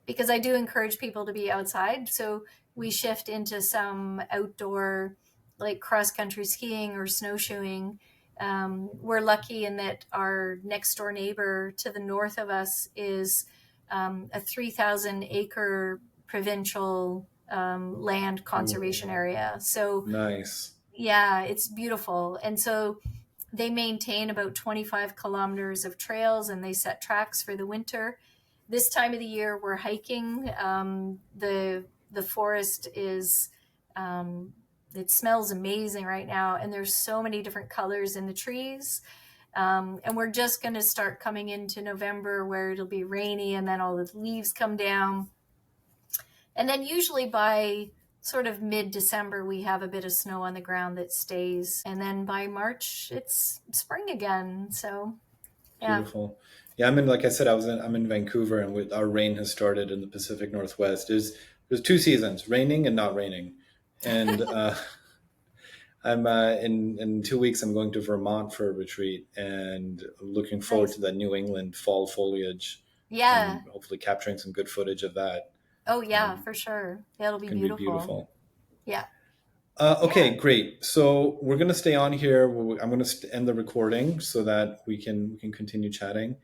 because I do encourage people to be outside. So we shift into some outdoor, like cross country skiing or snowshoeing. We're lucky in that our next door neighbor to the north of us is a 3,000 acre provincial land Ooh, conservation area. So, nice, yeah, it's beautiful. And so they maintain about 25 kilometers of trails and they set tracks for the winter. This time of the year, we're hiking. The forest is it smells amazing right now, and there's so many different colors in the trees. And we're just going to start coming into November where it'll be rainy and then all the leaves come down. And then usually by sort of mid December, we have a bit of snow on the ground that stays. And then by March, it's spring again. So, yeah. beautiful. Yeah, like I said, I'm in Vancouver, and our rain has started in the Pacific Northwest. There's 2 seasons: raining and not raining. And I'm in 2 weeks. I'm going to Vermont for a retreat, and looking forward Nice. to that New England fall foliage, Yeah. and hopefully capturing some good footage of that. Oh yeah, for sure. It'll be Going to be beautiful. beautiful. Yeah. Yeah. Okay, great. So we're going to stay on here. I'm going to end the recording so that we can continue chatting.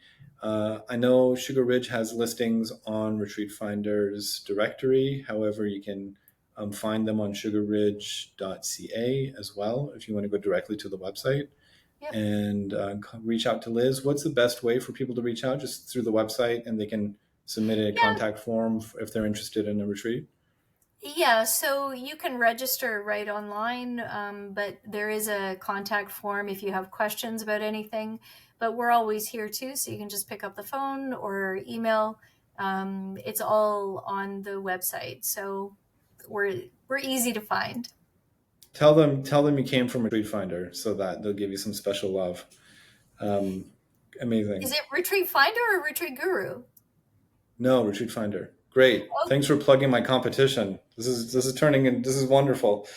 I know Sugar Ridge has listings on Retreat Finder's directory. However, you can find them on sugarridge.ca as well if you want to go directly to the website Yep. and reach out to Liz. What's the best way for people to reach out? Just through the website, and they can submit a Yeah. contact form if they're interested in a retreat. Yeah, so you can register right online, but there is a contact form if you have questions about anything. But we're always here too, so you can just pick up the phone or email. It's all on the website, so we're easy to find. Tell them you came from Retreat Finder so that they'll give you some special love. Um, Is Amazing. it Retreat Finder or Retreat Guru? No, Retreat Finder. Great. Oh, Thanks for plugging my competition. This is turning in. This is wonderful.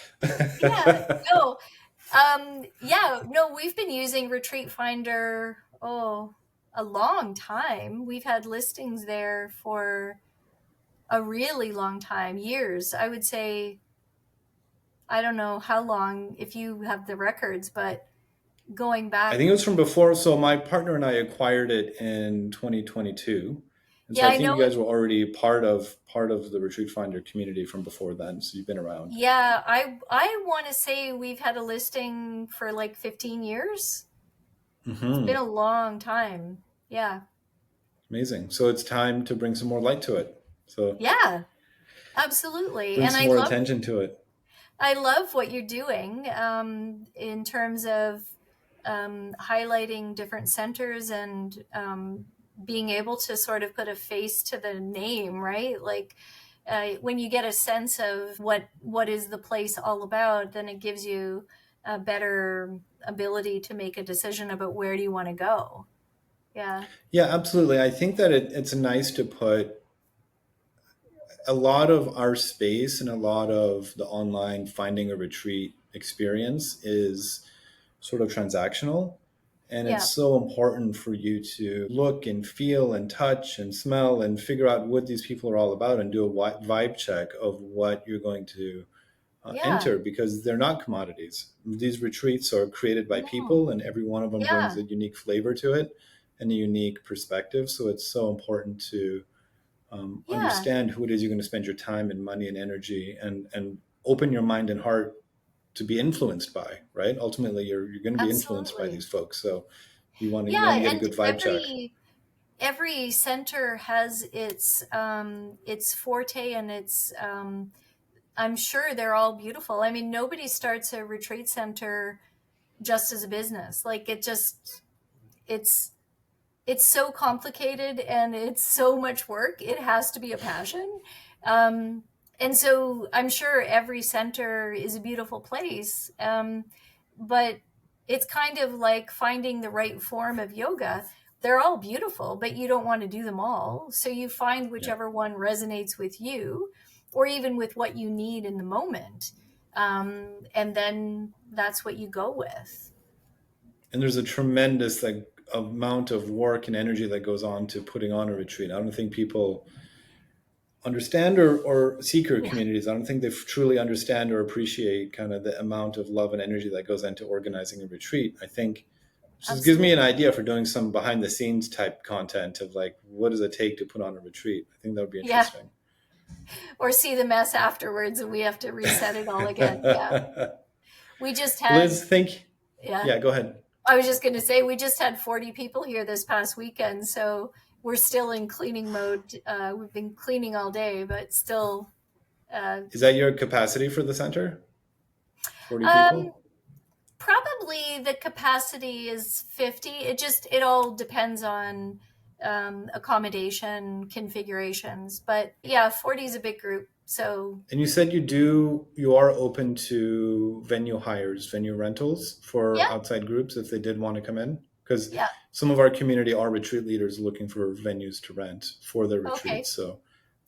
yeah, no, yeah, no, we've been using Retreat Finder, oh, a long time. We've had listings there for a really long time, years. I would say, I don't know how long, if you have the records, but going I back, think it was from before. So my partner and I acquired it in 2022, and so yeah, I I think know you it. guys were already part of the Retreat Finder community from before then. So you've been around. Yeah, I want to say we've had a listing for like 15 years. It's been Hmm. a long time. Yeah. Amazing. So it's time to bring some more light to it. So Yeah, absolutely. bring And some more attention to it. I love what you're doing in terms of highlighting different centers and being able to sort of put a face to the name, right? Like when you get a sense of what is the place all about, then it gives you a better ability to make a decision about where do you want to go. Yeah, Yeah, absolutely. I think that it's nice to put a lot of our space and a lot of the online finding a retreat experience is sort of transactional. And it's yeah, so important for you to look and feel and touch and smell and figure out what these people are all about and do a vibe check of what you're going to yeah. enter because they're not commodities. These retreats are created by No, people, and every one of them brings yeah, a unique flavor to it and a unique perspective. So it's so important to yeah, understand who it is you're going to spend your time and money and energy and open your mind and heart to be influenced by, right? Ultimately you're going to be influenced by absolutely. these folks, so you want Yeah, to get a and good vibe check. every center has its forte and its I'm sure they're all beautiful. I mean, nobody starts a retreat center just as a business. Like it's it's so complicated and it's so much work. It has to be a passion. Um, and so I'm sure every center is a beautiful place. But it's kind of like finding the right form of yoga. They're all beautiful, but you don't want to do them all. So you find Yeah, whichever one resonates with you or even with what you need in the moment. And then that's what you go with. and there's a tremendous like amount of work and energy that goes on to putting on a retreat. I don't think people understand or seeker Yeah, communities. I don't think they truly understand or appreciate kind of the amount of love and energy that goes into organizing a retreat. I think just gives me an absolutely. idea for doing some behind the scenes type content of like what does it take to put on a retreat. I think that would be Yeah. interesting. Or see the mess afterwards and we have to reset it all again. Yeah. We just had, Liz, think. yeah. Yeah, go ahead. I was just going to say, we just had 40 people here this past weekend. So we're still in cleaning mode. We've been cleaning all day, but still, uh, Is that your capacity for the center? 40 um, people? probably the capacity is 50. It all depends on accommodation configurations. But yeah, 40 is a big group. So And you said you are open to venue hires, venue rentals for yeah, outside groups if they did want to come in? Because yeah. some of our community are retreat leaders looking for venues to rent for their retreats. Okay. So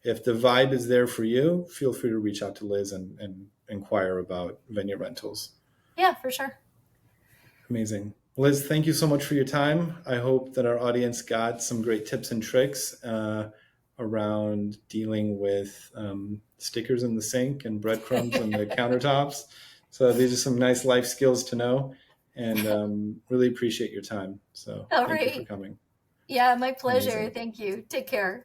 if the vibe is there for you, feel free to reach out to Liz and inquire about venue rentals. Yeah, for sure. Amazing. Liz, thank you so much for your time. I hope that our audience got some great tips and tricks. around dealing with stickers in the sink and breadcrumbs on the countertops. So these are some nice life skills to know, and really appreciate your time. So All thank you for right. coming. Yeah, my pleasure. Amazing. Thank you. Take care.